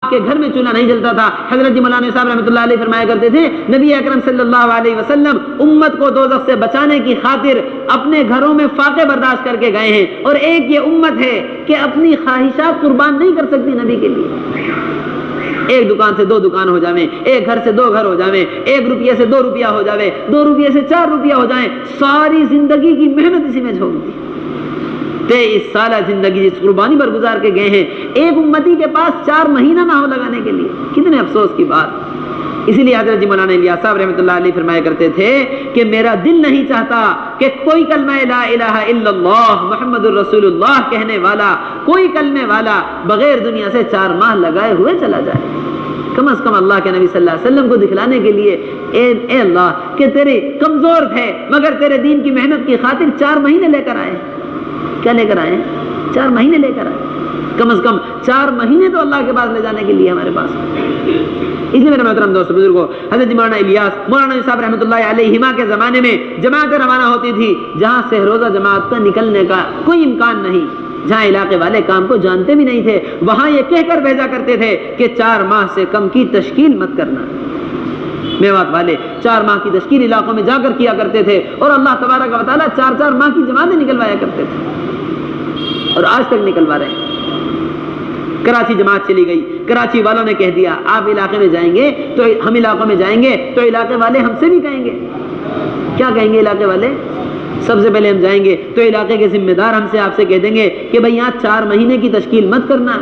کہ گھر میں چولہا نہیں جلتا تھا۔ حضرت جی مولانا صاحب رحمۃ اللہ علیہ فرمایا کرتے تھے نبی اکرم صلی اللہ علیہ وسلم امت کو دوزخ سے بچانے کی خاطر اپنے گھروں میں فاقے برداشت کر کے گئے ہیں، اور ایک یہ امت ہے کہ اپنی خواہشات قربان نہیں کر سکتی نبی کے لیے۔ ایک دکان سے 2 دکان ہو جاویں، ایک گھر سے 2 گھر ہو جاویں، 1 روپیہ سے 2 روپیہ ہو جاوے، 2 روپیہ سے 4 روپیہ ہو جائیں، ساری زندگی کی محنت اسی میں جھونک دی۔ 23 سالہ زندگی جس قربانی پر گزار کے گئے ہیں، ایک امتی کے پاس 4 مہینہ نہ ہو لگانے کے لیے، کتنے افسوس کی بات۔ اسی لیے حضرت جی مولانا الیاس صاحب رحمۃ اللہ علیہ فرمایا کرتے تھے کہ میرا دل نہیں چاہتا کہ کوئی کلمہ لا الہ الا اللہ محمد الرسول اللہ کہنے والا، کوئی کلمے والا بغیر دنیا سے 4 ماہ لگائے ہوئے چلا جائے۔ کم از کم اللہ کے نبی صلی اللہ علیہ وسلم کو دکھلانے کے لیے اے اللہ کہ تیرے کمزور تھے مگر تیرے دین کی محنت کی خاطر 4 مہینے لے کر آئے۔ کیا لے کر آئے؟ 4 مہینے لے کر آئے۔ کم از کم 4 مہینے تو اللہ کے پاس لے جانے کے لیے ہمارے پاس۔ اس لیے میرے محترم دوست بزرگوں، حضرت مولانا الیاس مولانا صاحب رحمۃ اللہ علیہما کے زمانے میں جماعتیں روانہ ہوتی تھی جہاں سے روزہ جماعت کا نکلنے کا کوئی امکان نہیں، جہاں علاقے والے کام کو جانتے بھی نہیں تھے، وہاں یہ کہہ کر بھیجا کرتے تھے کہ 4 ماہ سے کم کی تشکیل مت کرنا۔ میوات والے 4 ماہ کی تشکیل علاقوں میں جا کر کیا کرتے تھے، اور اللہ تبارک و تعالیٰ 4 ماہ کی جماعتیں نکلوایا کرتے تھے، اور آج تک نکلوا رہے ہیں۔ کراچی جماعت چلی گئی، کراچی والوں نے کہہ دیا آپ علاقے میں جائیں گے تو ہم علاقوں میں جائیں گے تو علاقے والے ہم سے بھی کہیں گے۔ کیا کہیں گے علاقے والے؟ سب سے پہلے ہم جائیں گے تو علاقے کے ذمہ دار ہم سے آپ سے کہہ دیں گے کہ بھئی یہاں 4 مہینے کی تشکیل مت کرنا۔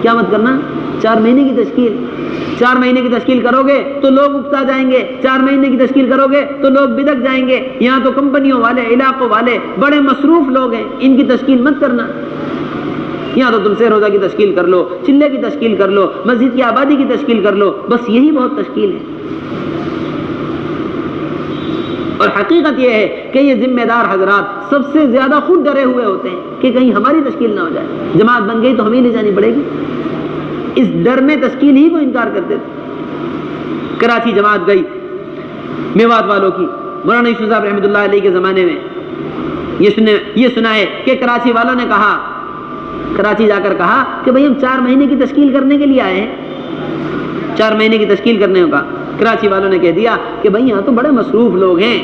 کیا مت کرنا؟ 4 مہینے کی تشکیل۔ 4 مہینے کی تشکیل کرو گے تو لوگ اکتا جائیں گے، 4 مہینے کی تشکیل کرو گے تو لوگ بدک جائیں گے، یہاں تو کمپنیوں والے علاقوں والے بڑے مصروف لوگ ہیں، ان کی تشکیل مت کرنا۔ یہاں تو تم سے روزہ کی تشکیل کر لو، چلے کی تشکیل کر لو، مسجد کی آبادی کی تشکیل کر لو، بس یہی بہت تشکیل ہے۔ اور حقیقت یہ ہے کہ یہ ذمہ دار حضرات سب سے زیادہ خود ڈرے ہوئے ہوتے ہیں کہ کہیں ہماری تشکیل نہ ہو جائے، جماعت بن گئی تو ہمیں لے جانی پڑے گی، اس ڈر میں تشکیل ہی کو انکار کرتے تھے۔ کراچی جماعت گئی میوات والوں کی، مولانا یوسف صاحب رحمۃ اللہ علیہ کے زمانے میں یہ سنا ہے کہ کراچی والوں نے کہا، کراچی جا کر کہا کہ بھئی ہم 4 مہینے کی تشکیل کرنے کے لیے آئے ہیں، 4 مہینے کی تشکیل کرنے کا۔ کراچی والوں نے کہہ دیا کہ بھئی یہاں تو بڑے مصروف لوگ ہیں،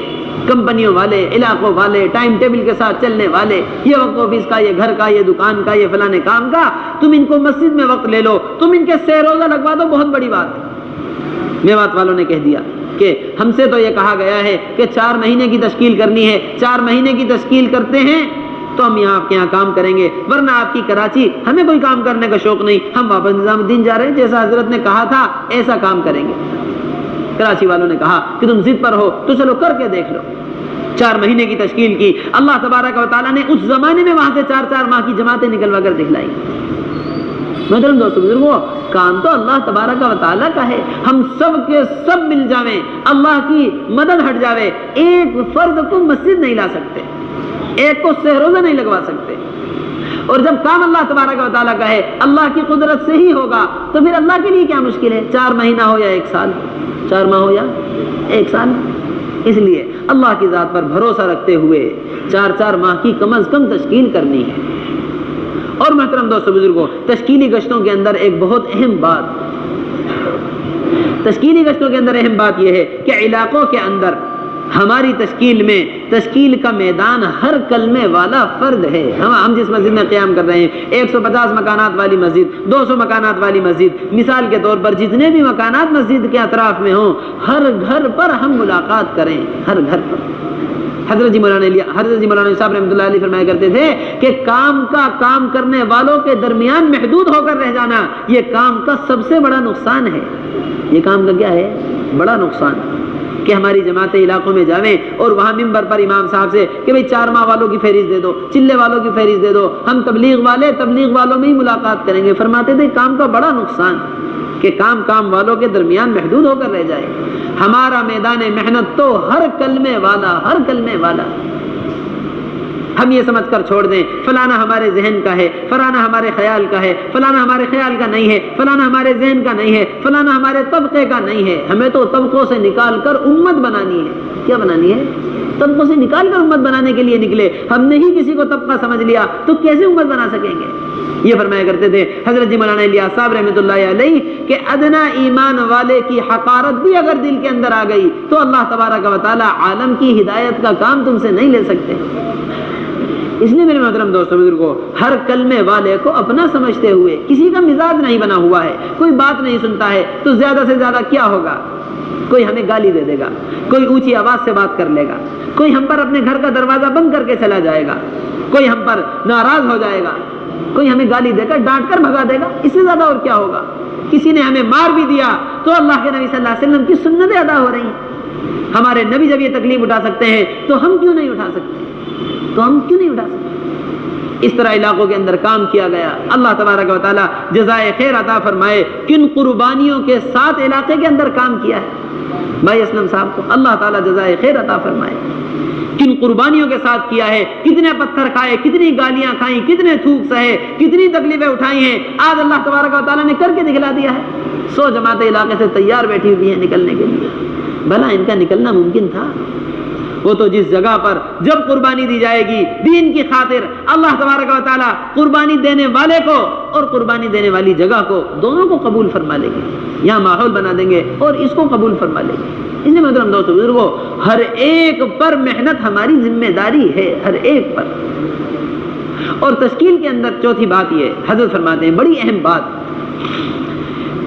کمپنیوں والے، علاقوں والے، ٹائم ٹیبل کے ساتھ چلنے والے، یہ وقت آفس کا، یہ گھر کا، یہ دکان کا، یہ فلانے کام کا، تم ان کو مسجد میں وقت لے لو، تم ان کے سے روزہ لگوا دو، بہت بڑی بات ہے۔ میوات والوں نے کہہ دیا کہ ہم سے تو یہ کہا گیا ہے کہ 4 مہینے کی تشکیل کرنی ہے، 4 مہینے کی تشکیل کرتے ہیں تو ہم یہاں آپ کے یہاں کام کریں گے، ورنہ آپ کی کراچی ہمیں کوئی کام کرنے کا شوق نہیں، ہم واپس نظام الدین جا رہے ہیں، جیسا حضرت نے کہا تھا ایسا کام کریں گے۔ کراچی والوں نے کہا کہ تم ضد پر ہو تو چلو کر کے دیکھ لو۔ 4 مہینے کی تشکیل کی، اللہ تبارک و تعالیٰ نے اس زمانے میں وہاں سے 4 ماہ کی جماعتیں نکلوا کر دکھلائی۔ محترم دوستو بزرگوں، کام تو اللہ تبارک و تعالیٰ کا ہے، ہم سب کے سب مل جاویں، اللہ کی مدد ہٹ جاوے، ایک فرد کو مسجد نہیں لا سکتے، ایک کو سہ روزہ نہیں لگوا سکتے، اور جب کام اللہ تبارک و تعالیٰ کا ہے، اللہ کی قدرت سے ہی ہوگا، تو پھر اللہ کے لیے کیا مشکل ہے؟ 4 مہینہ ہو یا 1 سال، 4 ماہ ہو یا 1 سال۔ اس لیے اللہ کی ذات پر بھروسہ رکھتے ہوئے 4 ماہ کی کم از کم تشکیل کرنی ہے۔ اور محترم دوستو بزرگوں، تشکیلی گشتوں کے اندر ایک بہت اہم بات یہ ہے کہ علاقوں کے اندر ہماری تشکیل میں تشکیل کا میدان ہر کلمے والا فرد ہے۔ ہم جس مسجد میں قیام کر رہے ہیں، 150 مکانات والی مسجد، 200 مکانات والی مسجد، مثال کے طور پر جتنے بھی مکانات مسجد کے اطراف میں ہوں، ہر گھر پر ہم ملاقات کریں، ہر گھر پر۔ حضرت جی مولانا صاحب رحمۃ اللہ علیہ فرمایا کرتے تھے کہ کام کرنے والوں کے درمیان محدود ہو کر رہ جانا یہ کام کا سب سے بڑا نقصان ہے۔ یہ کام کا کیا ہے؟ بڑا نقصان کہ ہماری جماعتیں علاقوں میں جاویں اور وہاں ممبر پر امام صاحب سے کہ بھئی 4 ماہ والوں کی فہرست دے دو، چلے والوں کی فہرست دے دو، ہم تبلیغ والوں میں ہی ملاقات کریں گے۔ فرماتے تھے کام کا بڑا نقصان کہ کام والوں کے درمیان محدود ہو کر رہ جائے۔ ہمارا میدان محنت تو ہر کلمے والا۔ ہم یہ سمجھ کر چھوڑ دیں فلانا ہمارے ذہن کا ہے، فلانا ہمارے خیال کا ہے، فلانا ہمارے خیال کا نہیں ہے، فلانا ہمارے ذہن کا نہیں ہے، فلانا ہمارے طبقے کا نہیں ہے۔ ہمیں تو طبقوں سے نکال کر امت بنانی ہے۔ کیا بنانی ہے؟ طبقوں سے نکال کر امت بنانے کے لیے نکلے. ہم نے ہی کسی کو طبقہ سمجھ لیا تو کیسے امت بنا سکیں گے؟ یہ فرمایا کرتے تھے حضرت جی مولانا الیاس صاحب رحمۃ اللہ علیہ کہ ادنا ایمان والے کی حقارت بھی اگر دل کے اندر آ گئی تو اللہ تبارک و تعالی عالم کی ہدایت کا کام تم سے نہیں لے سکتے. اس لیے میرے محترم دوستوں بزرگوں، ہر کلمے والے کو اپنا سمجھتے ہوئے، کسی کا مزاج نہیں بنا ہوا ہے، کوئی بات نہیں سنتا ہے تو زیادہ سے زیادہ کیا ہوگا؟ کوئی ہمیں گالی دے دے گا، کوئی اونچی آواز سے بات کر لے گا، کوئی ہم پر اپنے گھر کا دروازہ بند کر کے چلا جائے گا، کوئی ہم پر ناراض ہو جائے گا، کوئی ہمیں گالی دے کر ڈانٹ کر بھگا دے گا. اس سے زیادہ اور کیا ہوگا؟ کسی نے ہمیں مار بھی دیا تو اللہ کے نبی صلی اللہ علیہ وسلم کی سنتیں ادا ہو رہی ہیں. ہمارے نبی جب یہ تکلیف اٹھا سکتے ہیں تو ہم کیوں نہیں اٹھا سکتے؟ اس طرح علاقوں کے اندر کام کیا گیا. اللہ تبارک و تعالی جزائے خیر عطا فرمائے. کن قربانیوں کے ساتھ علاقے کے اندر کام کیا ہے بھائی اسلم صاحب کو اللہ تعالی جزائے خیر عطا فرمائے. کن قربانیوں کے ساتھ کیا ہے، کتنے پتھر کھائے، کتنی گالیاں کھائیں، کتنے تھوک سہے، کتنی تکلیفیں اٹھائی ہیں. آج اللہ تبارک و تعالیٰ نے کر کے دکھلا دیا ہے. 100 جماعتیں علاقے سے تیار بیٹھی ہوئی ہیں نکلنے کے لیے. بھلا ان کا نکلنا ممکن تھا؟ وہ تو جس جگہ پر جب قربانی دی جائے گی دین کی خاطر، اللہ تبارک و تعالیٰ قربانی دینے والے کو اور قربانی دینے والی جگہ کو دونوں کو قبول فرما لیں گے. یہاں ماحول بنا دیں گے اور اس کو قبول فرما لیں گے. اس لیے محترم دوستو بزرگوں، ہر ایک پر محنت ہماری ذمہ داری ہے، ہر ایک پر. اور تشکیل کے اندر چوتھی بات یہ حضرت فرماتے ہیں، بڑی اہم بات،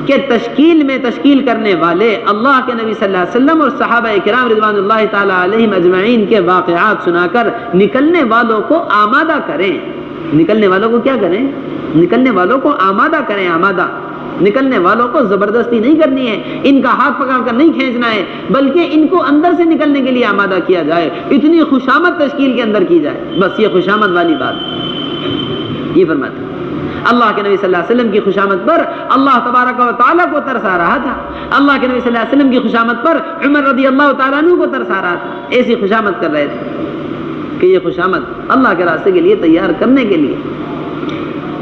کہ تشکیل میں تشکیل کرنے والے اللہ کے نبی صلی اللہ علیہ وسلم اور صحابہ کرام رضوان اللہ تعالی علیہم اجمعین کے واقعات سنا کر نکلنے والوں کو آمادہ کریں. نکلنے والوں کو کیا کریں؟ نکلنے والوں کو آمادہ کریں. آمادہ نکلنے والوں کو زبردستی نہیں کرنی ہے، ان کا ہاتھ پکڑ کر نہیں کھینچنا ہے، بلکہ ان کو اندر سے نکلنے کے لیے آمادہ کیا جائے. اتنی خوشامد تشکیل کے اندر کی جائے. بس یہ خوشامد والی بات یہ فرماتے ہیں. اللہ کے نبی صلی اللہ علیہ وسلم کی خوشامد پر اللہ تبارک و تعالیٰ کو ترس آ رہا تھا. اللہ کے نبی صلی اللہ علیہ وسلم کی خوشامد پر عمر رضی اللہ تعالیٰ عنہ کو ترس آ رہا تھا. ایسی خوشامد کر رہے تھے کہ یہ خوشامد اللہ کے راستے کے لیے تیار کرنے کے لیے.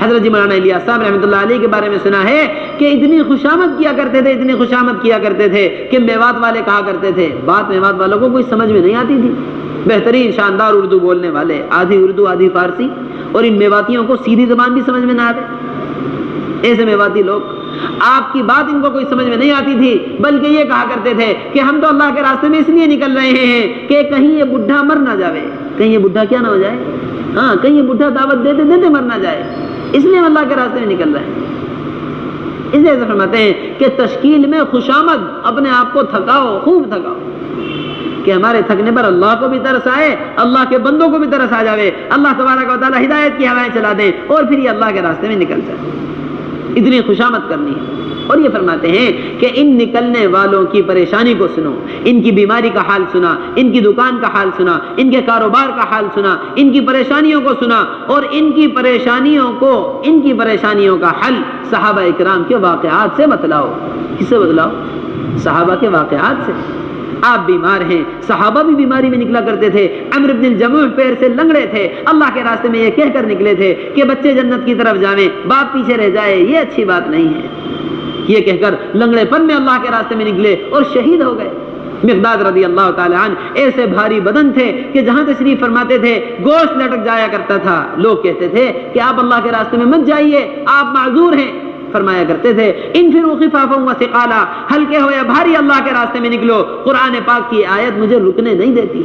حضرت جی مولانا الیاس صاحب رحمۃ اللہ علیہ کے بارے میں سنا ہے کہ اتنی خوشامد کیا کرتے تھے، اتنی خوشامد کیا کرتے تھے کہ میوات والے کہا کرتے تھے، بات میوات والوں کو کوئی سمجھ میں نہیں آتی تھی. بہترین شاندار اردو بولنے والے، آدھی اردو آدھی فارسی، اور ان میواتیوں کو سیدھی زبان بھی سمجھ میں نہ آتے. ایسے میواتی لوگ، آپ کی بات ان کو کوئی سمجھ میں نہیں آتی تھی، بلکہ یہ کہا کرتے تھے کہ ہم تو اللہ کے راستے میں اس لیے نکل رہے ہیں کہ کہیں یہ بڈھا مر نہ جاوے. کہیں یہ بڈھا کیا نہ ہو جائے؟ ہاں، کہیں یہ بڈھا دعوت دیتے دیتے مر نہ جائے. اس لیے ہم اللہ کے راستے میں نکل رہے ہیں. اس لیے فرماتے ہیں کہ تشکیل میں خوشامد، اپنے آپ کو تھکاؤ، خوب تھکاؤ، کہ ہمارے تھکنے پر اللہ کو بھی ترس آئے، اللہ کے بندوں کو بھی ترس آ جاوے، اللہ تبارک و تعالی ہدایت کی ہوائیں چلا دیں اور پھر یہ اللہ کے راستے میں نکل جائے. اتنی خوشامد کرنی ہے. اور یہ فرماتے ہیں کہ ان نکلنے والوں کی پریشانی کو سنو، ان کی بیماری کا حال سنا، ان کی دکان کا حال سنا، ان کے کاروبار کا حال سنا، ان کی پریشانیوں کو سنا، اور ان کی پریشانیوں کا حل صحابہ اکرام کے واقعات سے بتلاؤ. کس سے بتلاؤ؟ صحابہ کے واقعات سے. آپ بیمار ہیں، صحابہ بھی بیماری میں نکلا کرتے تھے. عمرو بن الجموح پیر سے لنگڑے تھے، اللہ کے راستے میں یہ کہہ کر نکلے تھے کہ بچے جنت کی طرف جائیں، باپ پیچھے رہ جائے، یہ اچھی بات نہیں ہے. یہ کہہ کر لنگڑے پن میں اللہ کے راستے میں نکلے اور شہید ہو گئے. مقداد رضی اللہ تعالی عنہ ایسے بھاری بدن تھے کہ جہاں تشریف فرماتے تھے گوشت لٹک جایا کرتا تھا. لوگ کہتے تھے کہ آپ اللہ کے راستے میں مت جائیے، آپ معذور ہیں. فرمایا کرتے تھے انفروا خفافا وثقالا، ہلکے ہو یا بھاری اللہ کے راستے میں نکلو. قرآن پاک کی آیت مجھے رکنے نہیں دیتی.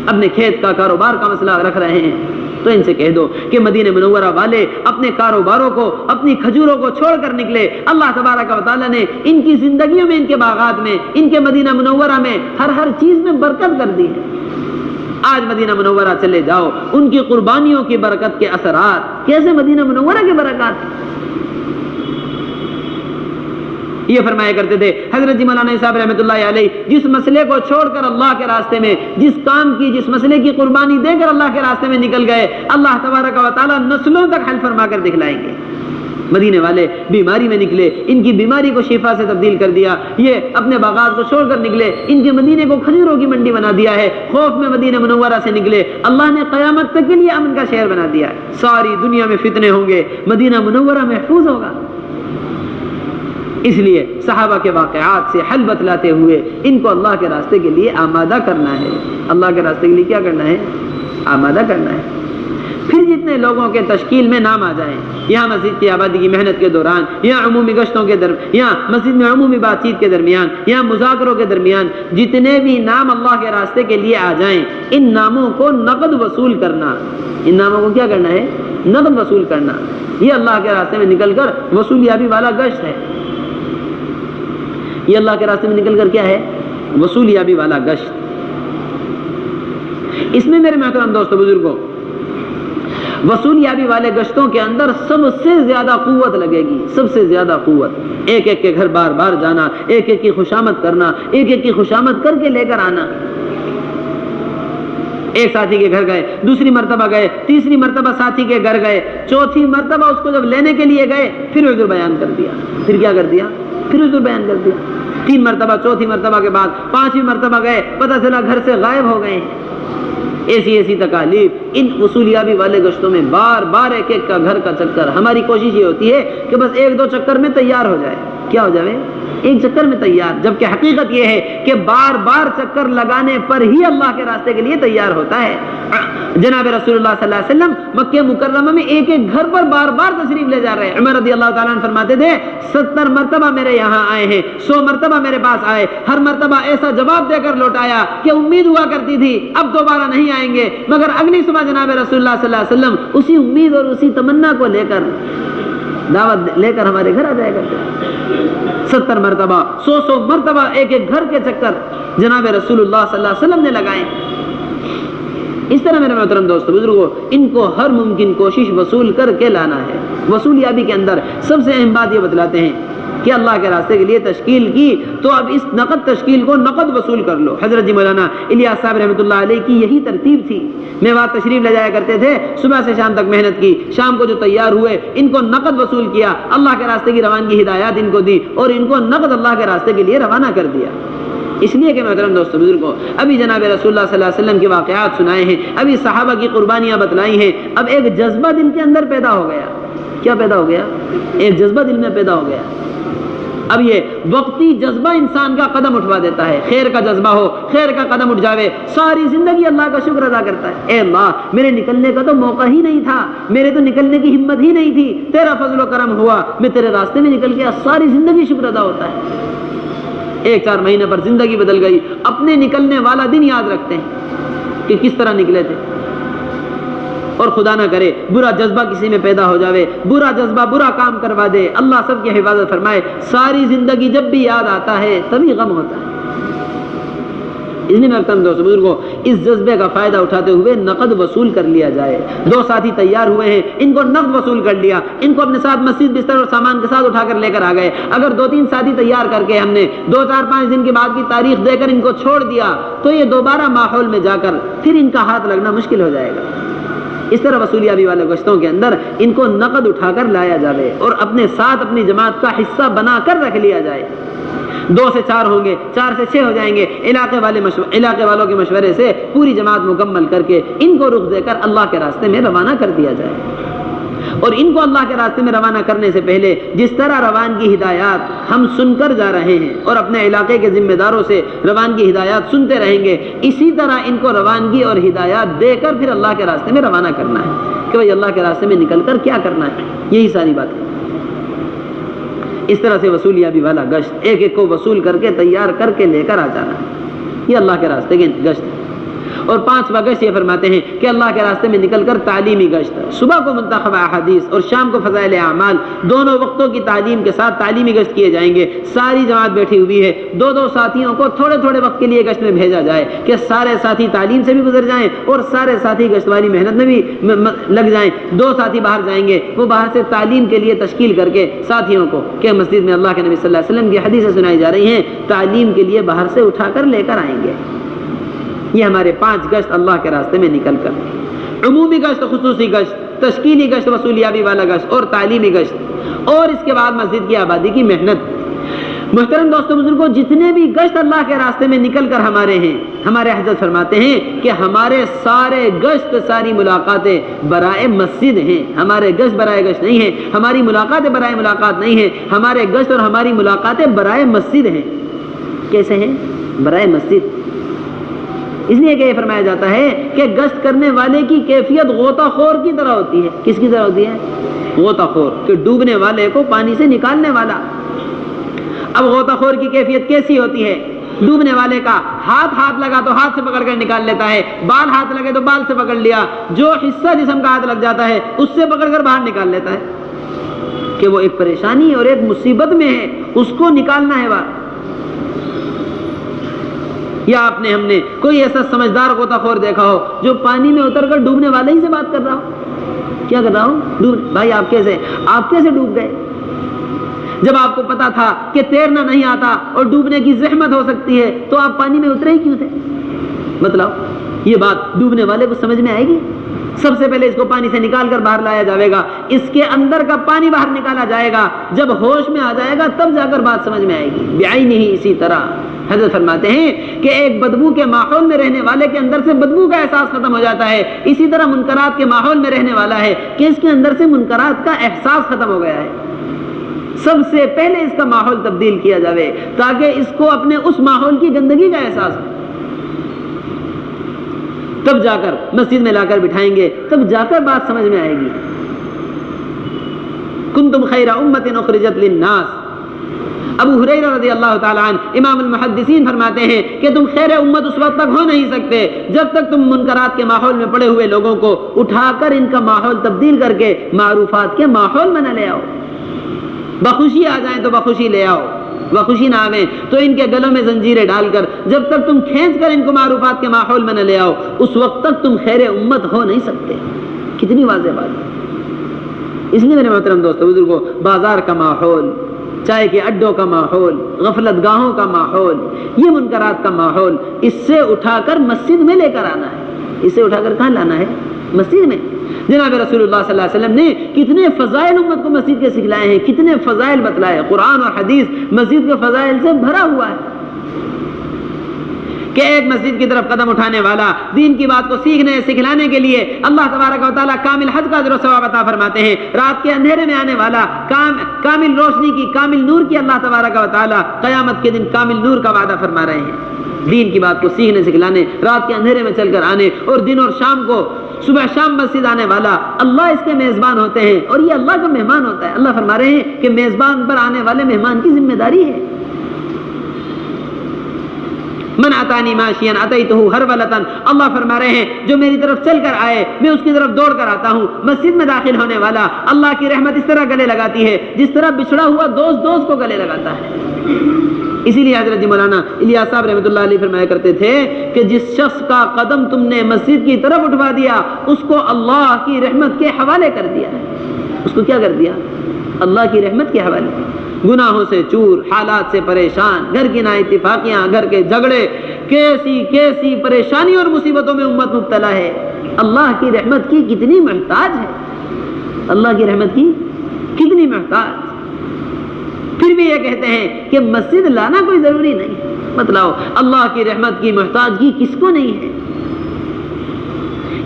اپنے کھیت کا کاروبار کا مسئلہ رکھ رہے ہیں تو ان سے کہہ دو کہ مدینہ منورہ والے اپنے کاروباروں کو، اپنی کھجوروں کو چھوڑ کر نکلے. اللہ تبارک و تعالیٰ نے ان کی زندگیوں میں، ان کے باغات میں، ان کے مدینہ منورہ میں ہر چیز میں برکت کر دی ہے. آج مدینہ منورہ چلے جاؤ، ان کی قربانیوں کی برکت کے اثرات کیسے مدینہ منورہ کی برکات. یہ فرمایا کرتے تھے حضرت جی مولانا صاحب رحمۃ اللہ علیہ، جس مسئلے کو چھوڑ کر اللہ کے راستے میں، جس کام کی، جس مسئلے کی قربانی دے کر اللہ کے راستے میں نکل گئے، اللہ تبارک و تعالیٰ نسلوں تک حل فرما کر دکھلائیں گے. مدینے والے بیماری میں نکلے، ان کی بیماری کو شفا سے تبدیل کر دیا. یہ اپنے باغات کو چھوڑ کر نکلے، ان کے مدینے کو کھجوروں کی منڈی بنا دیا ہے. خوف میں مدینہ منورہ سے نکلے، اللہ نے قیامت تک کے لیے امن کا شہر بنا دیا ہے. ساری دنیا میں فتنے ہوں گے، مدینہ منورہ محفوظ ہوگا. اس لیے صحابہ کے واقعات سے حل بتلاتے ہوئے ان کو اللہ کے راستے کے لیے آمادہ کرنا ہے. اللہ کے راستے کے لیے کیا کرنا ہے؟ آمادہ کرنا ہے. پھر جتنے لوگوں کے تشکیل میں نام آ جائیں، یہاں مسجد کی آبادی کی محنت کے دوران، یہاں عمومی گشتوں کے یہاں مسجد میں عمومی بات چیت کے درمیان، یہاں مذاکروں کے درمیان جتنے بھی نام اللہ کے راستے کے لیے آ جائیں، ان ناموں کو نقد وصول کرنا. ان ناموں کو کیا کرنا ہے؟ نقد وصول کرنا. یہ اللہ کے راستے میں نکل کر وصولیابی والا گشت ہے. یہ اللہ کے راستے میں نکل کر کیا ہے؟ وصولیابی والا گشت. اس میں میرے محترم دوستو بزرگوں، وصولیابی والے گشتوں کے اندر سب سے زیادہ قوت لگے گی، سب سے زیادہ قوت. ایک ایک کے گھر بار بار جانا، ایک ایک کی خوشامد کرنا، ایک ایک کی خوشامد کر کے لے کر آنا. ایک ساتھی کے گھر گئے، دوسری مرتبہ گئے، تیسری مرتبہ ساتھی کے گھر گئے، چوتھی مرتبہ اس کو جب لینے کے لیے گئے پھر عذر بیان کر دیا. پھر کیا کر دیا؟ پھر عذر بیان کر دیا. 3 مرتبہ، چوتھی مرتبہ کے بعد 5ویں مرتبہ گئے، پتہ چلا گھر سے غائب ہو گئے. ایسی تکالیف ان وصولیابی والے گشتوں میں بار بار ایک ایک کا گھر کا چکر. ہماری کوشش یہ ہوتی ہے کہ بس 1-2 چکر میں تیار ہو جائے. کیا ہو جائے؟ ایک چکر میں تیار. جبکہ حقیقت یہ ہے کہ بار بار چکر لگانے پر ہی اللہ کے راستے کے لیے تیار ہوتا ہے. جناب رسول اللہ صلی اللہ علیہ وسلم مکہ مکرمہ میں ایک ایک گھر پر بار بار تشریف لے جا رہے ہیں. عمر رضی اللہ تعالیٰ عنہ فرماتے تھے 70 مرتبہ میرے یہاں آئے ہیں، 100 مرتبہ میرے پاس آئے، ہر مرتبہ ایسا جواب دے کر لوٹایا کہ امید ہوا کرتی تھی اب دوبارہ نہیں آئیں گے، مگر اگلی صبح جناب رسول اللہ صلی اللہ علیہ وسلم اسی امید اور اسی تمنا کو لے کر دعوت لے کر ہمارے گھر آ جایا کرتے. 70 مرتبہ 100 مرتبہ ایک ایک گھر کے چکر جناب رسول اللہ صلی اللہ علیہ وسلم نے لگائے. اس طرح میرے محترم دوستو بزرگوں، ان کو ہر ممکن کوشش وصول کر کے لانا ہے. وصولیابی کے اندر سب سے اہم بات یہ بتلاتے ہیں کہ اللہ کے راستے کے لیے تشکیل کی تو اب اس نقد تشکیل کو نقد وصول کر لو. حضرت جی مولانا الیاس صاحب رحمۃ اللہ علیہ کی یہی ترتیب تھی. میوات تشریف لے جایا کرتے تھے، صبح سے شام تک محنت کی، شام کو جو تیار ہوئے ان کو نقد وصول کیا، اللہ کے راستے کی روانگی ہدایات ان کو دی اور ان کو نقد اللہ کے راستے کے لیے روانہ کر دیا. اس لیے کہ محترم دوستو بزرگوں، ابھی جناب رسول اللہ صلی اللہ علیہ وسلم کے واقعات سنائے ہیں، ابھی صحابہ کی قربانیاں بتلائی ہیں. اب ایک جذبہ دل کے اندر پیدا ہو گیا. کیا پیدا ہو گیا؟ ایک جذبہ دل میں پیدا ہو گیا. اب یہ وقتی جذبہ انسان کا قدم اٹھوا دیتا ہے. خیر کا جذبہ ہو، خیر کا قدم اٹھ جاوے، ساری زندگی اللہ کا شکر ادا کرتا ہے. اے اللہ، میرے نکلنے کا تو موقع ہی نہیں تھا، میرے تو نکلنے کی ہمت ہی نہیں تھی، تیرا فضل و کرم ہوا، میں تیرے راستے میں نکل گیا. ساری زندگی شکر ادا ہوتا ہے. 1-4 مہینے پر زندگی بدل گئی. اپنے نکلنے والا دن یاد رکھتے ہیں کہ کس طرح نکلے تھے. اور خدا نہ کرے برا جذبہ کسی میں پیدا ہو جاوے، برا جذبہ برا کام کروا دے. اللہ سب کی حفاظت فرمائے. ساری زندگی جب بھی یاد آتا ہے تبھی غم ہوتا ہے. اس لیے میں دوستو بزرگوں، اس جذبے کا فائدہ اٹھاتے ہوئے نقد وصول کر لیا جائے. 2 ساتھی تیار ہوئے ہیں، ان کو نقد وصول کر لیا، ان کو اپنے ساتھ مسجد بستر اور سامان کے ساتھ اٹھا کر لے کر آ گئے. اگر 2-3 ساتھی تیار کر کے ہم نے 2-4-5 دن کے بعد کی تاریخ دے کر ان کو چھوڑ دیا تو یہ دوبارہ ماحول میں جا کر پھر ان کا ہاتھ لگنا مشکل ہو جائے گا. اس طرح وصولیابی والے گشتوں کے اندر ان کو نقد اٹھا کر لایا جائے اور اپنے ساتھ اپنی جماعت کا حصہ بنا کر رکھ لیا جائے. 2 سے 4 ہوں گے، 4 سے 6 ہو جائیں گے. علاقے والوں کے مشورے سے پوری جماعت مکمل کر کے ان کو رخ دے کر اللہ کے راستے میں روانہ کر دیا جائے. اور ان کو اللہ کے راستے میں روانہ کرنے سے پہلے جس طرح روانگی ہدایات ہم سن کر جا رہے ہیں اور اپنے علاقے کے ذمہ داروں سے روانگی ہدایات سنتے رہیں گے، اسی طرح ان کو روانگی اور ہدایات دے کر پھر اللہ کے راستے میں روانہ کرنا ہے کہ بھائی اللہ کے راستے میں نکل کر کیا کرنا ہے. یہی ساری بات ہے. اس طرح سے وصولیابی والا گشت ایک ایک کو وصول کر کے تیار کر کے لے کر آ جانا، یہ اللہ کے راستے کے گشت ہے. اور 5واں گشت یہ فرماتے ہیں کہ اللہ کے راستے میں نکل کر تعلیمی گشت. صبح کو منتخب احادیث اور شام کو فضائل اعمال، دونوں وقتوں کی تعلیم کے ساتھ تعلیمی گشت کیے جائیں گے. ساری جماعت بیٹھی ہوئی ہے، 2-2 ساتھیوں کو تھوڑے تھوڑے وقت کے لیے گشت میں بھیجا جائے کہ سارے ساتھی تعلیم سے بھی گزر جائیں اور سارے ساتھی گشت والی محنت میں بھی لگ جائیں. 2 ساتھی باہر جائیں گے، وہ باہر سے تعلیم کے لیے تشکیل کر کے ساتھیوں کو کہ مسجد میں اللہ کے نبی صلی اللہ علیہ وسلم کی حدیثیں سنائی جا رہی ہیں، تعلیم کے لیے باہر سے اٹھا کر لے کر آئیں گے. یہ ہمارے 5 گشت اللہ کے راستے میں نکل کر، عمومی گشت، خصوصی گشت، تشکیلی گشت، وصولیابی والا گشت اور تعلیمی گشت. اور اس کے بعد مسجد کی آبادی کی محنت. محترم دوستوں بزرگوں، جتنے بھی گشت اللہ کے راستے میں نکل کر ہمارے ہیں، ہمارے حضرت فرماتے ہیں کہ ہمارے سارے گشت، ساری ملاقاتیں برائے مسجد ہیں. ہمارے گشت برائے گشت نہیں ہیں، ہماری ملاقاتیں برائے ملاقات نہیں ہیں، ہمارے گشت اور ہماری ملاقاتیں برائے مسجد ہیں. کیسے ہیں؟ برائے مسجد. اس لیے کہ یہ فرمایا جاتا ہے کہ گشت کرنے والے کی کیفیت غوطہ خور کی طرح ہوتی ہے. کس کی طرح ہوتی ہے؟ غوطہ خور، کہ ڈوبنے والے کو پانی سے نکالنے والا. اب غوطہ خور کی کیفیت کیسی ہوتی ہے؟ ڈوبنے والے کا ہاتھ لگا تو ہاتھ سے پکڑ کر نکال لیتا ہے، بال ہاتھ لگے تو بال سے پکڑ لیا، جو حصہ جسم کا ہاتھ لگ جاتا ہے اس سے پکڑ کر باہر نکال لیتا ہے. کہ وہ ایک پریشانی اور ایک مصیبت میں ہے، اس کو نکالنا ہے باہر. یا ہم نے کوئی ایسا سمجھدار غوطہ خور دیکھا ہو جو پانی میں اتر کر ڈوبنے والے ہی سے بات کر رہا ہو؟ کیا کر رہا ہو؟ بھائی آپ کیسے ڈوب گئے؟ جب آپ کو پتا تھا کہ تیرنا نہیں آتا اور ڈوبنے کی زحمت ہو سکتی ہے تو آپ پانی میں اترے ہی کیوں تھے؟ بتلاؤ. یہ بات ڈوبنے والے کو سمجھ میں آئے گی؟ سب سے پہلے اس کو پانی سے نکال کر باہر لایا جائے گا، اس کے اندر کا پانی باہر نکالا جائے گا، جب ہوش میں آ جائے گا تب جا کر بات سمجھ میں آئے گی. بعینہ ہی اسی طرح حضرت فرماتے ہیں کہ ایک بدبو کے ماحول میں رہنے والے کے اندر سے بدبو کا احساس ختم ہو جاتا ہے، اسی طرح منکرات کے ماحول میں رہنے والا ہے کہ اس کے اندر سے منکرات کا احساس ختم ہو گیا ہے. سب سے پہلے اس کا ماحول تبدیل کیا جائے تاکہ اس کو اپنے اس ماحول کی گندگی کا احساس ہو. تب جا کر مسجد میں لا کر بٹھائیں گے، تب جا کر بات سمجھ میں آئے گی. کنتم خیر امت اخرجت للناس. ابو ہریرہ رضی اللہ تعالی عنہ امام المحدثین فرماتے ہیں کہ تم خیر امت اس وقت تک ہو نہیں سکتے جب تک تم منکرات کے ماحول میں پڑے ہوئے لوگوں کو اٹھا کر ان کا ماحول تبدیل کر کے معروفات کے ماحول میں نہ لے آؤ. بخوشی آ جائیں تو بخوشی لے آؤ، بخوشی نہ آویں تو ان کے گلوں میں زنجیریں ڈال کر جب تک تم کھینچ کر ان کو معروفات کے ماحول میں نہ لے آؤ اس وقت تک تم خیر امت ہو نہیں سکتے. کتنی واضح بات ہے. اس لیے میرے محترم دوستو بزرگوں، بازار کا ماحول، چائے کے اڈوں کا ماحول، غفلت گاہوں کا ماحول، یہ منکرات کا ماحول، اس سے اٹھا کر مسجد میں لے کر آنا ہے. اس سے اٹھا کر کہاں لانا ہے؟ مسجد میں. جناب رسول اللہ صلی اللہ علیہ وسلم نے کتنے فضائل امت کو مسجد کے سکھلائے ہیں، کتنے فضائل بتلائے. قرآن اور حدیث مسجد کے فضائل سے بھرا ہوا ہے کہ ایک مسجد کی طرف قدم اٹھانے والا دین کی بات کو سیکھنے سکھلانے کے لیے اللہ تبارک و تعالیٰ کامل حج کا اجر و ثواب عطا فرماتے ہیں. رات کے اندھیرے میں آنے والا کامل روشنی کی، کامل نور کی اللہ تبارک و تعالیٰ قیامت کے دن کامل نور کا وعدہ فرما رہے ہیں. دین کی بات کو سیکھنے سکھلانے، رات کے اندھیرے میں چل کر آنے اور دن اور شام کو صبح شام مسجد آنے والا اللہ اس کے میزبان ہوتے ہیں اور یہ اللہ کا مہمان ہوتا ہے. اللہ فرما رہے ہیں کہ میزبان پر آنے والے مہمان کی ذمہ داری ہے. من اتانی ماشیا اتیتہ ہرولۃ. اللہ فرما رہے ہیں جو میری طرف چل کر آئے میں اس کی طرف دوڑ کر آتا ہوں. مسجد میں داخل ہونے والا اللہ کی رحمت اس طرح گلے لگاتی ہے جس طرح بچھڑا ہوا دوست کو گلے لگاتا ہے. اسی لیے حضرت مولانا الیاس صاحب رحمۃ اللہ علیہ فرمایا کرتے تھے کہ جس شخص کا قدم تم نے مسجد کی طرف اٹھوا دیا اس کو اللہ کی رحمت کے حوالے کر دیا ہے. اس کو کیا کر دیا؟ اللہ کی رحمت کے حوالے. گناہوں سے چور، حالات سے پریشان، گھر کی نااتفاقیاں، گھر کے جھگڑے، کیسی پریشانی اور مصیبتوں میں امت مبتلا ہے. اللہ کی رحمت کی کتنی محتاج ہے، اللہ کی رحمت کی کتنی محتاج. پھر بھی یہ کہتے ہیں کہ مسجد لانا کوئی ضروری نہیں. بتلاؤ اللہ کی رحمت کی محتاجگی کس کو نہیں ہے؟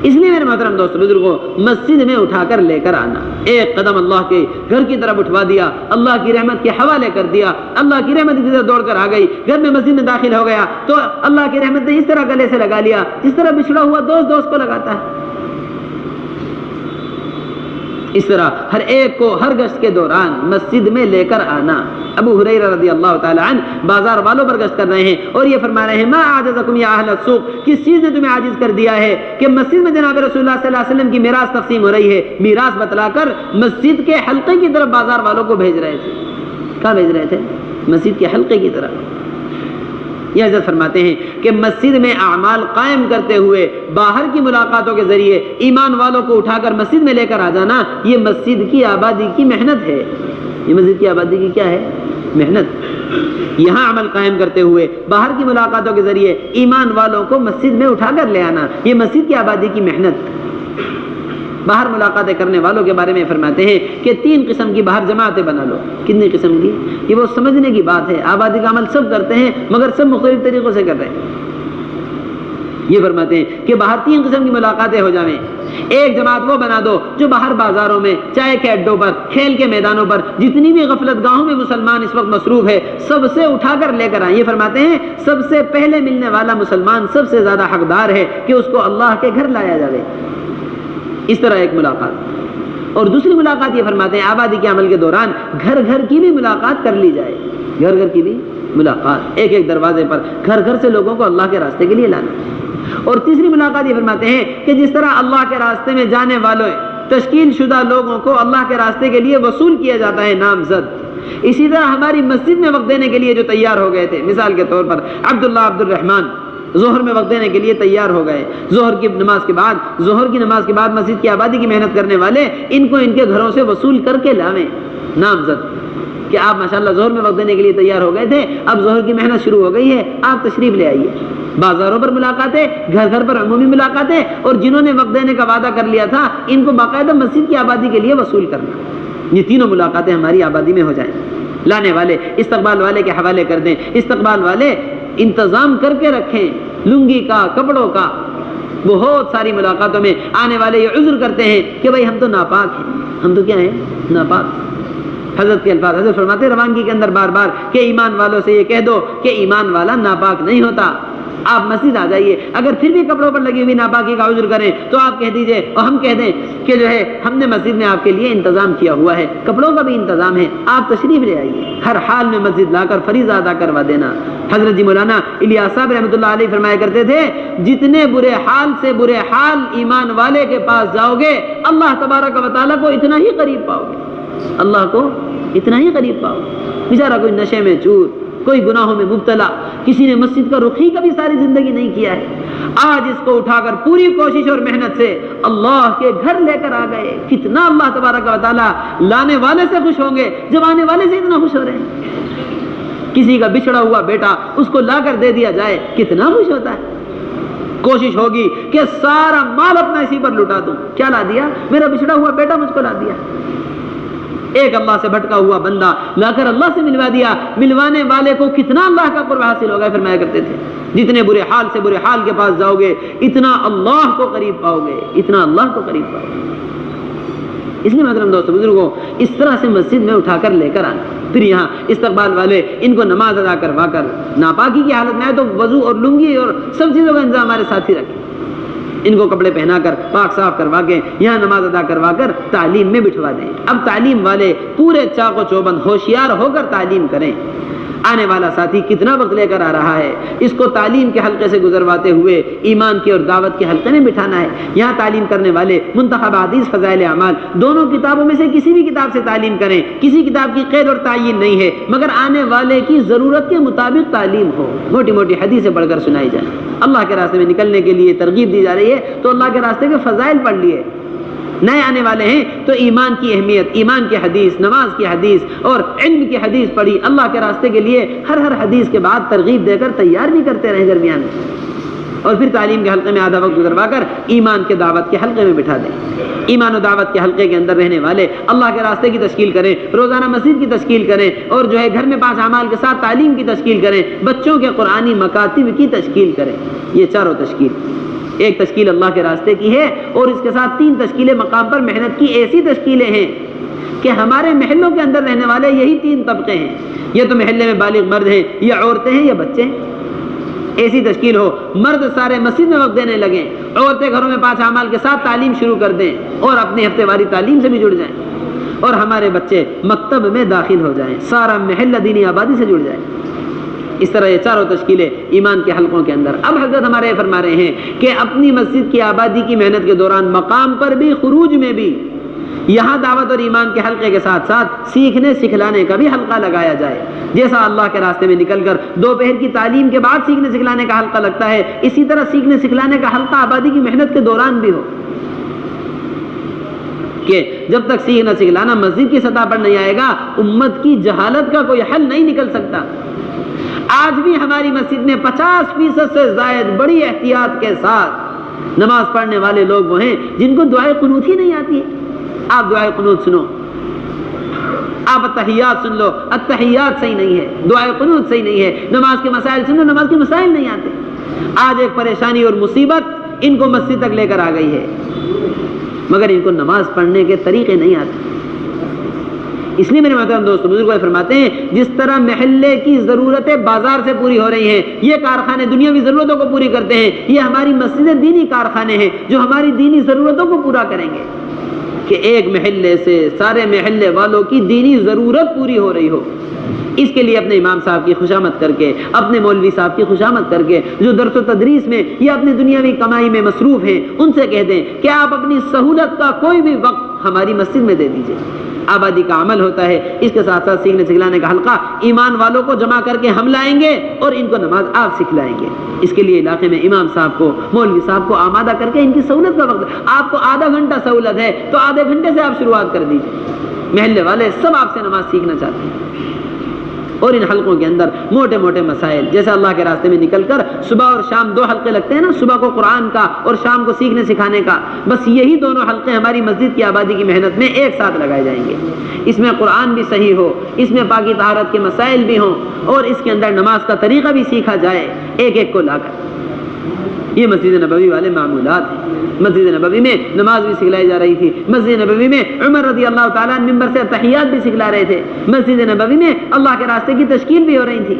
اس لیے میرے محترم دوست بزرگوں، مسجد میں اٹھا کر لے کر آنا. ایک قدم اللہ کے گھر کی طرف اٹھوا دیا، اللہ کی رحمت کے حوالے کر دیا، اللہ کی رحمت کی طرف دوڑ کر آ گئی، گھر میں مسجد میں داخل ہو گیا تو اللہ کی رحمت نے اس طرح گلے سے لگا لیا جس طرح بچھڑا ہوا دوست کو لگاتا ہے. اس طرح ہر ایک کو ہر گشت کے دوران مسجد میں لے کر آنا. ابو ہریرہ رضی اللہ تعالی عنہ بازار والوں پر گشت کر رہے ہیں اور یہ فرما رہے ہیں ما اعجزکم یا اہل السوق. کس چیز نے تمہیں عاجز کر دیا ہے کہ مسجد میں جناب رسول اللہ صلی اللہ علیہ وسلم کی میراث تقسیم ہو رہی ہے. میراث بتلا کر مسجد کے حلقے کی طرف بازار والوں کو بھیج رہے تھے. کہاں بھیج رہے تھے؟ مسجد کے حلقے کی طرف. یہ حضرت فرماتے ہیں کہ مسجد میں اعمال قائم کرتے ہوئے باہر کی ملاقاتوں کے ذریعے ایمان والوں کو اٹھا کر مسجد میں لے کر آ جانا، یہ مسجد کی آبادی کی محنت ہے. یہ مسجد کی آبادی کی کیا ہے؟ محنت. یہاں عمل قائم کرتے ہوئے باہر کی ملاقاتوں کے ذریعے ایمان والوں کو مسجد میں اٹھا کر لے آنا، یہ مسجد کی آبادی کی محنت. باہر ملاقاتیں کرنے والوں کے بارے میں فرماتے ہیں کہ 3 قسم کی باہر جماعتیں بنا لو. کتنی قسم کی؟ یہ وہ سمجھنے کی بات ہے. آبادی کا عمل سب کرتے ہیں مگر سب مختلف طریقوں سے کر رہے ہیں. یہ فرماتے ہیں کہ باہر 3 قسم کی ملاقاتیں ہو جائیں. ایک جماعت وہ بنا دو جو باہر بازاروں میں، چائے کے اڈوں پر، کھیل کے میدانوں پر، جتنی بھی غفلت گاہوں میں مسلمان اس وقت مصروف ہے، سب سے اٹھا کر لے کر آئیں. یہ فرماتے ہیں سب سے پہلے ملنے والا مسلمان سب سے زیادہ حقدار ہے کہ اس کو اللہ کے گھر لایا جائے. اس طرح ایک ملاقات. اور دوسری ملاقات یہ فرماتے ہیں آبادی کے عمل کے دوران گھر گھر کی بھی ملاقات کر لی جائے. گھر گھر کی بھی ملاقات، ایک ایک دروازے پر گھر گھر سے لوگوں کو اللہ کے راستے کے لیے لانا. اور تیسری ملاقات یہ فرماتے ہیں کہ جس طرح اللہ کے راستے میں جانے والوں تشکیل شدہ لوگوں کو اللہ کے راستے کے لیے وصول کیا جاتا ہے نامزد، اسی طرح ہماری مسجد میں وقت دینے کے لیے جو تیار ہو گئے تھے، مثال کے طور پر عبداللہ عبد الرحمن ظہر میں وقت دینے کے لیے تیار ہو گئے. ظہر کی نماز کے بعد مسجد کی آبادی کی محنت کرنے والے ان کو ان کے گھروں سے وصول کر کے لاویں نامزد کہ آپ ماشاءاللہ ظہر میں وقت دینے کے لیے تیار ہو گئے تھے، اب ظہر کی محنت شروع ہو گئی ہے، آپ تشریف لے آئیے. بازاروں پر ملاقاتیں، گھر گھر پر عمومی ملاقاتیں، اور جنہوں نے وقت دینے کا وعدہ کر لیا تھا ان کو باقاعدہ مسجد کی آبادی کے لیے وصول کرنا. یہ تینوں ملاقاتیں ہماری آبادی میں ہو جائیں. لانے والے استقبال والے کے حوالے کر دیں، استقبال والے انتظام کر کے رکھیں لنگی کا، کپڑوں کا. بہت ساری ملاقاتوں میں آنے والے یہ عذر کرتے ہیں کہ بھائی ہم تو ناپاک ہیں. ہم تو کیا ہیں؟ ناپاک. حضرت کے الفاظ، حضرت فرماتے روانگی کے اندر بار بار کہ ایمان والوں سے یہ کہہ دو کہ ایمان والا ناپاک نہیں ہوتا. آپ مسجد آ جائیے، اگر پھر بھی کپڑوں پر لگی ہوئی ناپاکی کا عذر کریں تو آپ کہہ دیجئے اور ہم کہہ دیں کہ جو ہے ہم نے مسجد میں آپ کے لیے انتظام کیا ہوا ہے، کپڑوں کا بھی انتظام ہے، آپ تشریف لے آئیے. ہر حال میں مسجد لا کر فریضہ ادا کروا دینا. حضرت جی مولانا الیاس صاحب رحمۃ اللہ علیہ فرمایا کرتے تھے جتنے برے حال سے برے حال ایمان والے کے پاس جاؤ گے اللہ تبارک و تعالیٰ کو اتنا ہی قریب پاؤ گے. اللہ کو اتنا ہی قریب پاؤ. بیچارہ کوئی نشے میں چور، کوئی گناہوں میں مبتلا، کسی نے مسجد کا رخ ہی کبھی ساری زندگی نہیں کیا ہے، آج اس کو اٹھا کر پوری کوشش اور محنت سے اللہ کے گھر لے کر آ گئے. کتنا اللہ تبارک و تعالیٰ لانے والے سے خوش ہوں گے جب آنے والے سے اتنا خوش ہو رہے ہیں. کسی کا بچھڑا ہوا بیٹا اس کو لا کر دے دیا جائے کتنا خوش ہوتا ہے. کوشش ہوگی کہ سارا مال اپنا اسی پر لٹا دوں. کیا لا دیا؟ میرا بچھڑا ہوا بیٹا مجھ کو لا دیا. ایک اللہ سے بھٹکا ہوا بندہ لا کر اللہ سے ملوا دیا. ملوانے والے کو کتنا اللہ کا قرب حاصل ہوگا. فرمایا کرتے تھے جتنے برے حال سے برے حال کے پاس جاؤ گے اتنا اللہ کو قریب پاؤ گے، اتنا اللہ کو قریب پاؤ گے. اس لیے محترم دوستو بزرگوں اس طرح سے مسجد میں اٹھا کر لے کر آنا. پھر یہاں استقبال والے ان کو نماز ادا کروا کر ناپاکی کی حالت میں آئے تو وضو اور لنگی اور سب چیزوں کا انتظام ہمارے ساتھ ہی رکھیں. ان کو کپڑے پہنا کر پاک صاف کروا کے یہاں نماز ادا کروا کر تعلیم میں بٹھوا دیں. اب تعلیم والے پورے چاق و چوبند ہوشیار ہو کر تعلیم کریں. آنے والا ساتھی کتنا وقت لے کر آ رہا ہے، اس کو تعلیم کے حلقے سے گزرواتے ہوئے ایمان کی اور دعوت کے حلقے میں بٹھانا ہے. یہاں تعلیم کرنے والے منتخب حدیث، فضائل اعمال دونوں کتابوں میں سے کسی بھی کتاب سے تعلیم کریں. کسی کتاب کی قید اور تعین نہیں ہے مگر آنے والے کی ضرورت کے مطابق تعلیم ہو. موٹی موٹی حدیثیں پڑھ کر سنائی جائیں. اللہ کے راستے میں نکلنے کے لیے ترغیب دی جا رہی ہے تو اللہ کے راستے کے فضائل پڑھ لیے. نئے آنے والے ہیں تو ایمان کی اہمیت، ایمان کی حدیث، نماز کی حدیث اور علم کی حدیث پڑھی. اللہ کے راستے کے لیے ہر حدیث کے بعد ترغیب دے کر تیار بھی کرتے رہیں درمیان میں. اور پھر تعلیم کے حلقے میں آدھا وقت گزروا کر ایمان کے دعوت کے حلقے میں بٹھا دیں. ایمان و دعوت کے حلقے کے اندر رہنے والے اللہ کے راستے کی تشکیل کریں، روزانہ مسجد کی تشکیل کریں اور جو ہے گھر میں 5 اعمال کے ساتھ تعلیم کی تشکیل کریں. بچوں کے قرآنی مکاتب کی تشکیل کریں. یہ چاروں تشکیل، ایک تشکیل اللہ کے راستے کی ہے اور اس کے ساتھ 3 تشکیلیں مقام پر محنت کی. ایسی تشکیلیں ہیں کہ ہمارے محلوں کے اندر رہنے والے یہی 3 طبقے ہیں. یہ تو محلے میں بالغ مرد ہیں یا عورتیں ہیں یا بچے ہیں. ایسی تشکیل ہو مرد سارے مسجد میں وقت دینے لگیں، عورتیں گھروں میں 5 اعمال کے ساتھ تعلیم شروع کر دیں اور اپنی ہفتے واری تعلیم سے بھی جڑ جائیں اور ہمارے بچے مکتب میں داخل ہو جائیں، سارا محلہ دینی آبادی سے جڑ جائیں. اس طرح یہ چاروں تشکیلیں ایمان کے حلقوں کے اندر. اب حضرت ہمارے فرما رہے ہیں کہ اپنی مسجد کی آبادی کی محنت کے دوران مقام پر بھی خروج میں بھی یہاں دعوت اور ایمان کے حلقے کے ساتھ ساتھ سیکھنے سکھلانے کا بھی حلقہ لگایا جائے. جیسا اللہ کے راستے میں نکل کر دوپہر کی تعلیم کے بعد سیکھنے سکھلانے کا حلقہ لگتا ہے، اسی طرح سیکھنے سکھلانے کا حلقہ آبادی کی محنت کے دوران بھی ہو کہ جب تک سیکھنا سکھلانا مسجد کی سطح پر نہیں آئے گا امت کی جہالت کا کوئی حل نہیں نکل سکتا. آج بھی ہماری مسجد میں 50% سے زائد بڑی احتیاط کے ساتھ نماز پڑھنے والے لوگ وہ ہیں جن کو دعائے قنوت ہی نہیں آتی ہے۔ آپ دعائے قنوت سنو، آپ التحیات سن لو، التحیات صحیح نہیں ہے، دعائے قنوت صحیح نہیں ہے، نماز کے مسائل سن لو، نماز کے مسائل نہیں آتے۔ آج ایک پریشانی اور مصیبت ان کو مسجد تک لے کر آ گئی ہے، مگر ان کو نماز پڑھنے کے طریقے نہیں آتے۔ اس لیے میرے محترم دوستو، بزرگ فرماتے ہیں جس طرح محلے کی ضرورتیں بازار سے پوری ہو رہی ہیں، یہ کارخانے دنیاوی ضرورتوں کو پوری کرتے ہیں، یہ ہماری مسجدیں دینی کارخانے ہیں جو ہماری دینی ضرورتوں کو پورا کریں گے، کہ ایک محلے سے سارے محلے والوں کی دینی ضرورت پوری ہو رہی ہو۔ اس کے لیے اپنے امام صاحب کی خوشامد کر کے، اپنے مولوی صاحب کی خوشامد کر کے، جو درس و تدریس میں یا اپنی دنیاوی کمائی میں مصروف ہیں، ان سے کہہ دیں کہ آپ اپنی سہولت کا کوئی بھی وقت ہماری مسجد میں دے دیجئے۔ آبادی کا عمل ہوتا ہے، اس کے ساتھ ساتھ سیکھنے سکھلانے کا حلقہ، ایمان والوں کو جمع کر کے ہم لائیں گے اور ان کو نماز آپ سکھلائیں گے۔ اس کے لیے علاقے میں امام صاحب کو، مولوی صاحب کو آمادہ کر کے ان کی سہولت کا وقت، آپ کو آدھا گھنٹہ سہولت ہے تو آدھے گھنٹے سے آپ شروعات کر دیجیے۔ محلے والے سب آپ سے نماز سیکھنا چاہتے ہیں، اور ان حلقوں کے اندر موٹے موٹے مسائل، جیسے اللہ کے راستے میں نکل کر صبح اور شام 2 حلقے لگتے ہیں نا، صبح کو قرآن کا اور شام کو سیکھنے سکھانے کا، بس یہی دونوں حلقے ہماری مسجد کی آبادی کی محنت میں ایک ساتھ لگائے جائیں گے۔ اس میں قرآن بھی صحیح ہو، اس میں پاکی طہارت کے مسائل بھی ہوں، اور اس کے اندر نماز کا طریقہ بھی سیکھا جائے ایک ایک کو لا کر۔ یہ مسجد نبوی والے معمولات ہیں۔ مسجد نبوی میں نماز بھی سکھلائی جا رہی تھی، مسجد نبوی میں عمر رضی اللہ تعالیٰ عنہ ممبر سے تحیات بھی سکھلا رہے تھے، مسجد نبوی میں اللہ کے راستے کی تشکیل بھی ہو رہی تھی،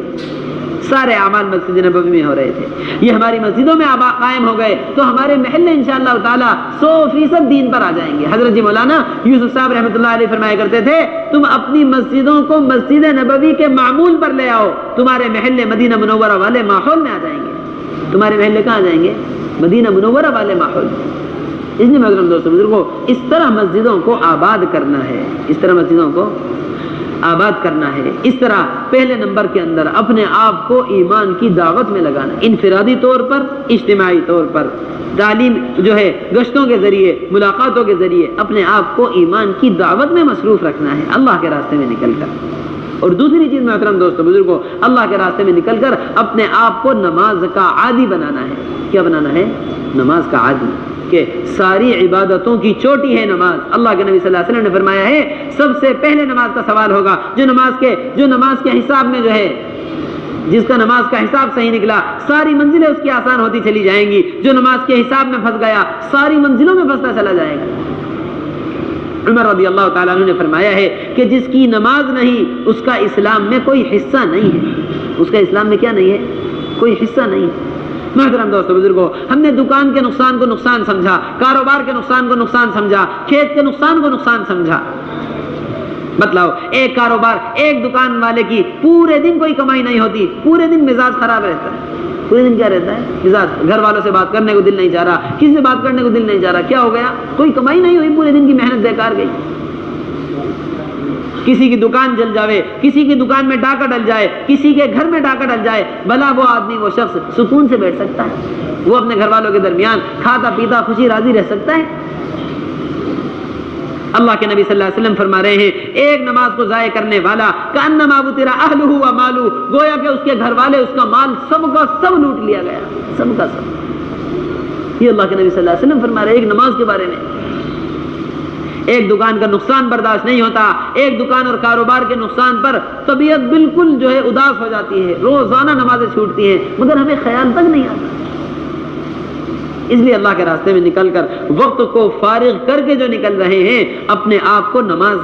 سارے اعمال مسجد نبوی میں ہو رہے تھے۔ یہ ہماری مسجدوں میں قائم ہو گئے تو ہمارے محلے انشاءاللہ تعالیٰ 100% دین پر آ جائیں گے۔ حضرت جی مولانا یوسف صاحب رحمۃ اللہ علیہ فرمایا کرتے تھے، تم اپنی مسجدوں کو مسجد نبوی کے معمول پر لے آؤ، تمہارے محلے مدینہ منورہ والے ماحول میں آ جائیں گے۔ تمہارے محلے کہاں جائیں گے؟ مدینہ منورہ والے ماحول۔ اس لیے محترم دوستو بزرگوں، اس طرح مسجدوں کو آباد کرنا ہے، اس طرح مسجدوں کو آباد کرنا ہے، اس طرح پہلے نمبر کے اندر اپنے آپ کو ایمان کی دعوت میں لگانا، انفرادی طور پر، اجتماعی طور پر، تعلیم جو ہے گشتوں کے ذریعے، ملاقاتوں کے ذریعے اپنے آپ کو ایمان کی دعوت میں مصروف رکھنا ہے، اللہ کے راستے میں نکل کر۔ اور دوسری چیز محترم دوستو بزرگوں، اللہ کے راستے میں نکل کر اپنے آپ کو نماز کا عادی بنانا ہے۔ کیا بنانا ہے؟ نماز کا عادی، کہ ساری عبادتوں کی چوٹی ہے نماز۔ اللہ کے نبی صلی اللہ علیہ وسلم نے فرمایا ہے سب سے پہلے نماز کا سوال ہوگا، جو نماز کے حساب میں جو ہے، جس کا نماز کا حساب صحیح نکلا ساری منزلیں اس کی آسان ہوتی چلی جائیں گی، جو نماز کے حساب میں پھنس گیا ساری منزلوں میں پھنستا چلا جائے گا۔ عمر رضی اللہ تعالیٰ عنہ نے فرمایا ہے کہ جس کی نماز نہیں اس کا اسلام میں کوئی حصہ نہیں ہے، اس کا اسلام میں کیا نہیں ہے؟ کوئی حصہ نہیں ہے۔ محترم دوستو بزرگوں، ہم نے دکان کے نقصان کو نقصان سمجھا، کاروبار کے نقصان کو نقصان سمجھا، کھیت کے نقصان کو نقصان سمجھا۔ بتلاؤ، ایک کاروبار، ایک دکان والے کی پورے دن کوئی کمائی نہیں ہوتی، پورے دن مزاج خراب رہتا ہے، پورے دن کیا رہتا ہے؟ مزاج، گھر والوں سے بات کرنے کو دل نہیں چاہ رہا، کسی سے بات کرنے کو دل نہیں چاہ رہا، کیا ہو گیا؟ کوئی کمائی نہیں ہوئی، پورے دن کی محنت بیکار گئی۔ کسی کی دکان جل جاوے، کسی کی دکان میں ڈاکہ ڈل جائے، کسی کے گھر میں ڈاکہ ڈل جائے، بھلا وہ آدمی، وہ شخص سکون سے بیٹھ سکتا ہے؟ وہ اپنے گھر والوں کے درمیان کھاتا پیتا خوشی راضی رہ سکتا ہے؟ اللہ کے نبی صلی اللہ علیہ وسلم فرما رہے ہیں ایک نماز کو ضائع کرنے والا کأنما بتر اہلہ و مالہ، گویا کہ اس کے گھر والے، اس کا مال سب کا سب لوٹ لیا گیا، سب کا سب۔ یہ اللہ کے نبی صلی اللہ علیہ وسلم فرما رہے ہیں ایک نماز کے بارے میں۔ ایک دکان کا نقصان برداشت نہیں ہوتا، ایک دکان اور کاروبار کے نقصان پر طبیعت بالکل جو ہے اداس ہو جاتی ہے، روزانہ نمازیں چھوٹتی ہیں، مگر ہمیں خیال تک نہیں آتا۔ اس لیے اللہ کے راستے میں نکل کر، وقت کو فارغ کر کے جو نکل رہے ہیں، اپنے آپ کو نماز